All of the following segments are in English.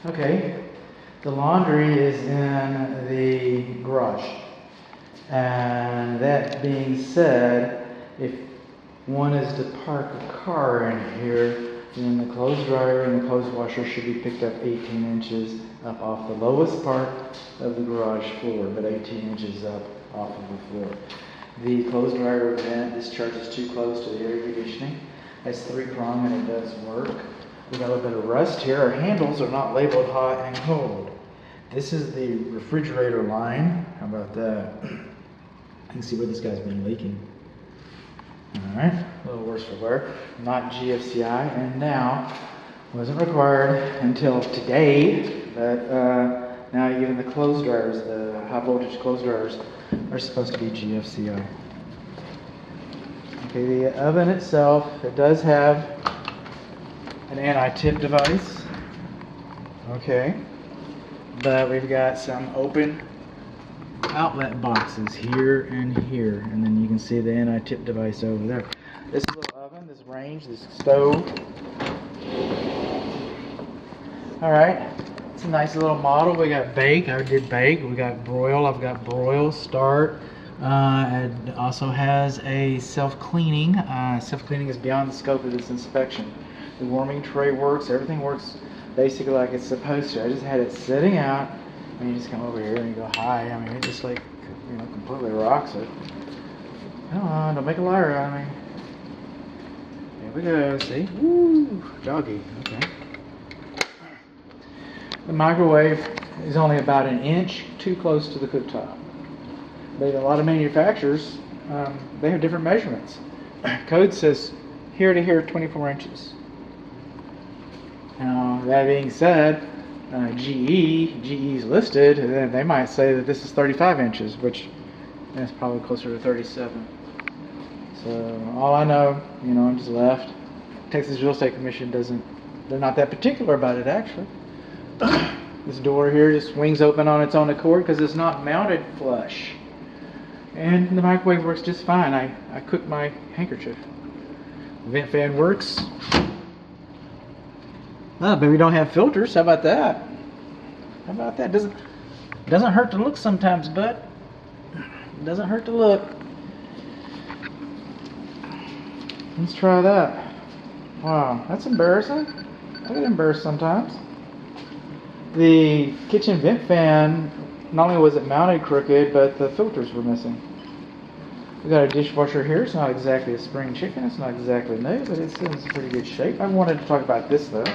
Okay, the laundry is in the garage. And that being said, if one is to park a car in here, then the clothes dryer and the clothes washer should be picked up 18 inches up off the lowest part of the garage floor, but 18 inches up off of the floor. The clothes dryer vent discharges too close to the air conditioning. It's 3-prong and it does work. We got a little bit of rust here. Our handles are not labeled hot and cold. This is the refrigerator line. How about that? You can see where this guy's been leaking. Alright, a little worse for wear. Not GFCI, and now wasn't required until today, but now even the clothes dryers, the high voltage clothes dryers, are supposed to be GFCI. Okay, the oven itself, it does have an anti-tip device. Okay, but we've got some open outlet boxes here and here, and then you can see the anti-tip device over there. This little oven, this range, this stove. Alright, it's a nice little model. We got bake, I did bake. We got broil, I've got broil, start. It also has a self-cleaning. Self-cleaning is beyond the scope of this inspection. The warming tray works, everything works basically like it's supposed to. I just had it sitting out. I mean, you just come over here and you go hi. I mean, it just like, you know, completely rocks it. Come on, don't make a liar out of me. Here we go, see? Woo! Doggy, okay. The microwave is only about an inch too close to the cooktop. But a lot of manufacturers, they have different measurements. Code says here to here 24 inches. Now, that being said, GE's listed, and then they might say that this is 35 inches, which is probably closer to 37. So all I know, you know, I'm just left. Texas Real Estate Commission they're not that particular about it actually. This door here just swings open on its own accord because it's not mounted flush. And the microwave works just fine. I cooked my handkerchief. Vent fan works. Oh, but we don't have filters. How about that? How about that? Doesn't hurt to look sometimes, bud. It doesn't hurt to look. Let's try that. Wow, that's embarrassing. I get embarrassed sometimes. The kitchen vent fan, not only was it mounted crooked, but the filters were missing. We got a dishwasher here. It's not exactly a spring chicken. It's not exactly new, but it's in pretty good shape. I wanted to talk about this though.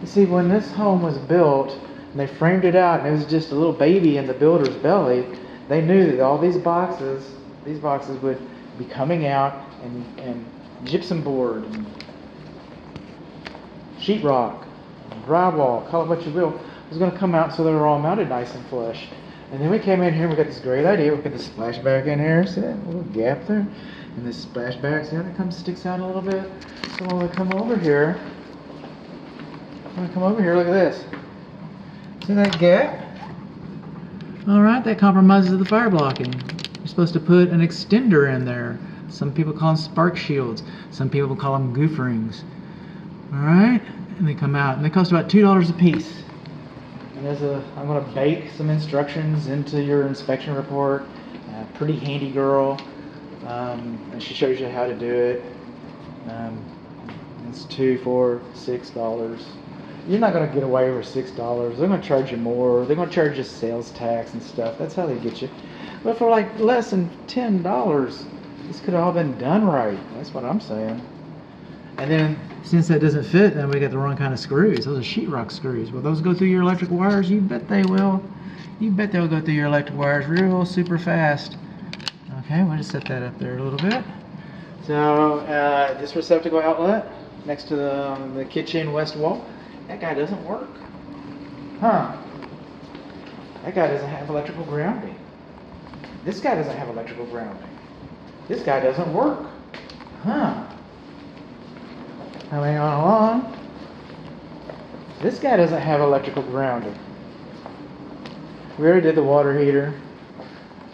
You see, when this home was built, and they framed it out, and it was just a little baby in the builder's belly, they knew that all these boxes would be coming out, and gypsum board, and sheetrock, drywall, call it what you will, was going to come out so they were all mounted nice and flush. And then we came in here, we got this great idea. We put the splashback in here, see that little gap there? And this splashback, see how that sticks out a little bit? So when we come over here, look at this. See that gap? Alright, that compromises the fire blocking. You're supposed to put an extender in there. Some people call them spark shields. Some people call them goof rings. Alright, and they come out, and they cost about $2 a piece. And I'm going to bake some instructions into your inspection report. Pretty handy girl. And she shows you how to do it. It's $2, $4, $6. You're not going to get away with $6. They're going to charge you more. They're going to charge you sales tax and stuff. That's how they get you. But for like less than $10, this could have all been done right. That's what I'm saying. And then, since that doesn't fit, then we got the wrong kind of screws. Those are sheetrock screws. Will those go through your electric wires? You bet they will. You bet they'll go through your electric wires real super fast. Okay, we'll just set that up there a little bit. So, this receptacle outlet next to the kitchen west wall, that guy doesn't work. Huh. That guy doesn't have electrical grounding. This guy doesn't have electrical grounding. This guy doesn't work. Huh. Coming on along. This guy doesn't have electrical grounding. We already did the water heater.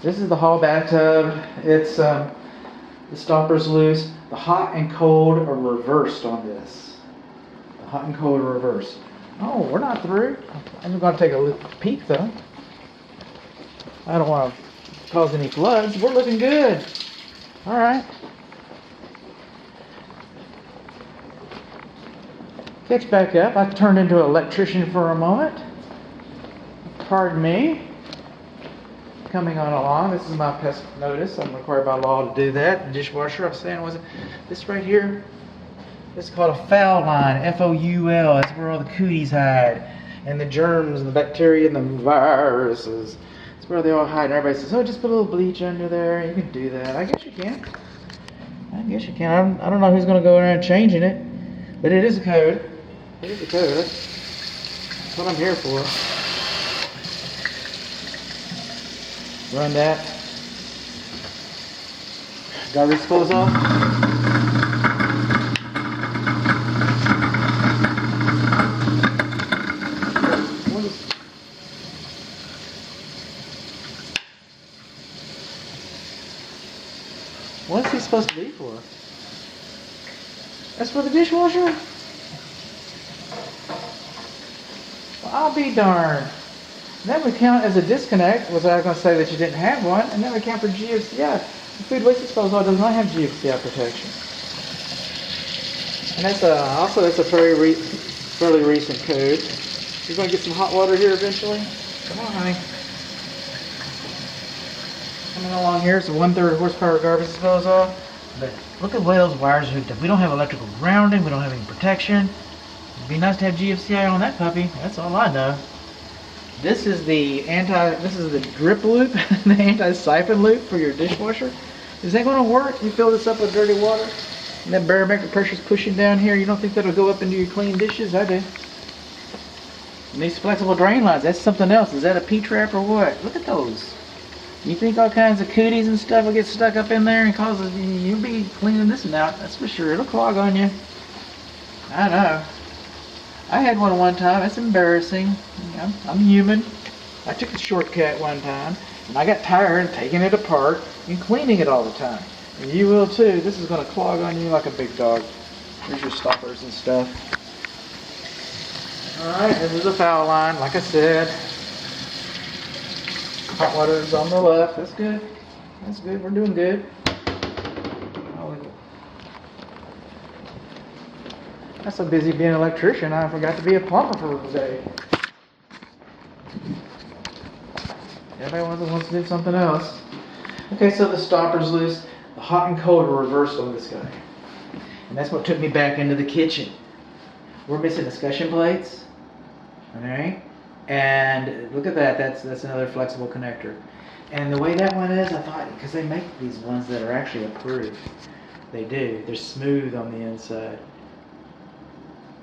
This is the hall bathtub. It's the stopper's loose. The hot and cold are reversed on this. The hot and cold are reversed. Oh, we're not through. I'm going to take a peek though. I don't want to cause any floods. We're looking good. All right. Catch back up. I turned into an electrician for a moment. Pardon me. Coming on along. This is my pest notice. I'm required by law to do that. The dishwasher, I'm saying, was it this right here? This is called a foul line. F-O-U-L. That's where all the cooties hide. And the germs and the bacteria and the viruses. That's where they all hide. And everybody says, oh, just put a little bleach under there. You can do that. I guess you can. I guess you can. I don't know who's going to go around changing it. But it is a code. It is a code. That's what I'm here for. Run that. Garbage disposal. What is he supposed to be for? That's for the dishwasher? Well, I'll be darned. That would count as a disconnect. Was I going to say that you didn't have one? And that would count for GFCI. The food waste disposal does not have GFCI protection. And that's a fairly recent code. You're going to get some hot water here eventually. Come on, honey. Coming along here, it's a 1/3 horsepower garbage disposal. But look at the way those wires are hooked up. We don't have electrical grounding. We don't have any protection. It'd be nice to have GFCI on that puppy. That's all I know. This is the drip loop, the anti-siphon loop for your dishwasher. Is that going to work? You fill this up with dirty water, and that barometric pressure is pushing down here. You don't think that'll go up into your clean dishes? I do. And these flexible drain lines, that's something else. Is that a P-trap or what? Look at those. You think all kinds of cooties and stuff will get stuck up in there and causes you'll be cleaning this one out. That's for sure. It'll clog on you. I know. I had one time. It's embarrassing. I'm human. I took a shortcut one time, and I got tired of taking it apart and cleaning it all the time. And you will too. This is going to clog on you like a big dog. There's your stoppers and stuff. Alright, this is a foul line, like I said. Hot water is on the left. That's good. That's good. We're doing good. I'm so busy being an electrician, I forgot to be a plumber for the day. Everybody wants to do something else. Okay, so the stopper's loose. The hot and cold are reversed on this guy. And that's what took me back into the kitchen. We're missing discussion plates. Alright? And look at that. That's another flexible connector. And the way that one is, I thought, because they make these ones that are actually approved. They do. They're smooth on the inside.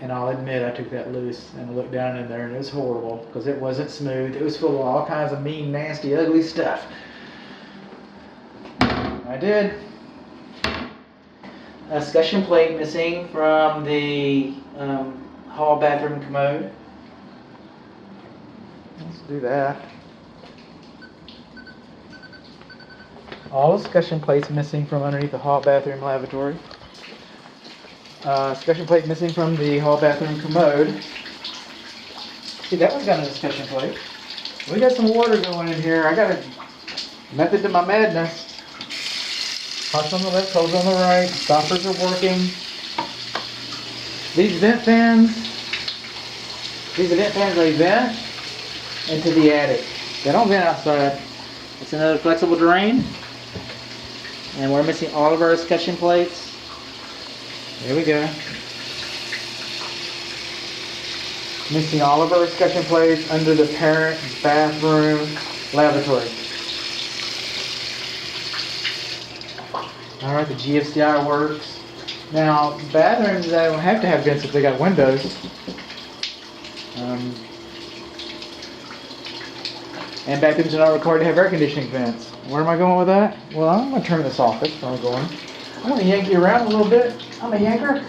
And I'll admit I took that loose and looked down in there and it was horrible because it wasn't smooth. It was full of all kinds of mean, nasty, ugly stuff. I did. A discussion plate missing from the hall bathroom commode. Let's do that. All discussion plates missing from underneath the hall bathroom lavatory. Discussion plate missing from the hall bathroom commode. See, that one's got a discussion plate. We got some water going in here. I got a method to my madness. Pots on the left, holes on the right. Stoppers are working. These vent fans, they vent into the attic. They don't vent outside. It's another flexible drain. And we're missing all of our discussion plates. There we go. Missing all of our discussion plates under the parent bathroom lavatory. Alright, the GFCI works. Now, bathrooms, they don't have to have vents if they got windows. And bathrooms are not required to have air conditioning vents. Where am I going with that? Well, I'm going to turn this off. That's where I'm going. I'm going to yank you around a little bit. I'm a yanker.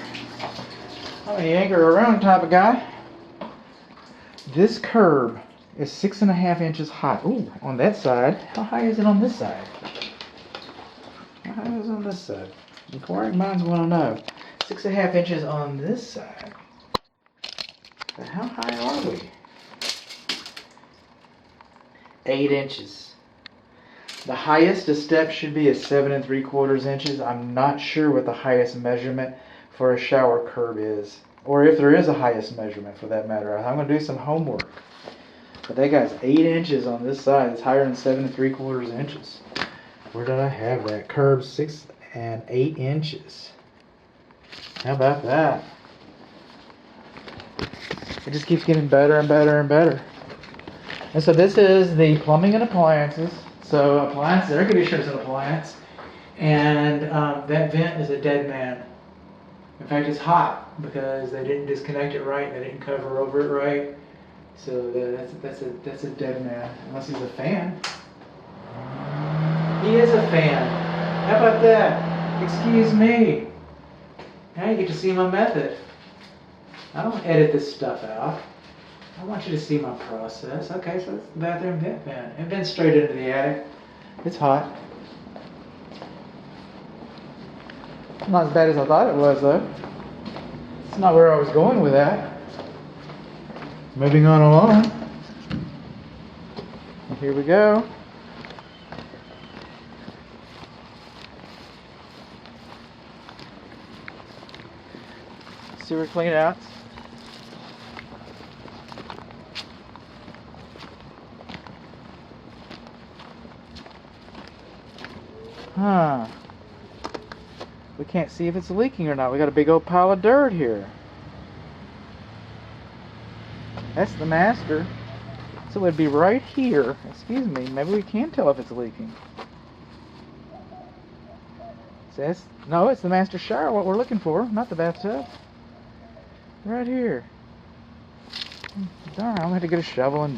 I'm a yanker around type of guy. This curb is 6.5 inches high. Ooh, on that side. How high is it on this side? How high is it on this side? Inquiring minds want to know. 6.5 inches on this side. But how high are we? 8 inches. The highest a step should be is 7 3/4 inches. I'm not sure what the highest measurement for a shower curb is, or if there is a highest measurement for that matter. I'm going to do some homework. But that guy's 8 inches on this side. It's higher than 7 3/4 inches. Where did I have that? Curb 6 and 8 inches. How about that? It just keeps getting better and better and better. And so this is the plumbing and appliances. So appliances, air conditioner is an appliance. And that vent is a dead man. In fact, it's hot because they didn't disconnect it right. They didn't cover over it right. So that's a dead man. Unless he's a fan. He is a fan. How about that? Excuse me. Now you get to see my method. I don't edit this stuff out. I want you to see my process. Okay, so it's the bathroom vent fan. It vents straight into the attic. It's hot. Not as bad as I thought it was, though. It's not where I was going with that. Moving on along. Here we go. Sewer clean outs. Huh. We can't see if it's leaking or not. We got a big old pile of dirt here. That's the master. So it'd be right here. Excuse me. Maybe we can tell if it's leaking. No, it's the master shower, what we're looking for, not the bathtub. Right here. Darn, I'm going to have to get a shovel and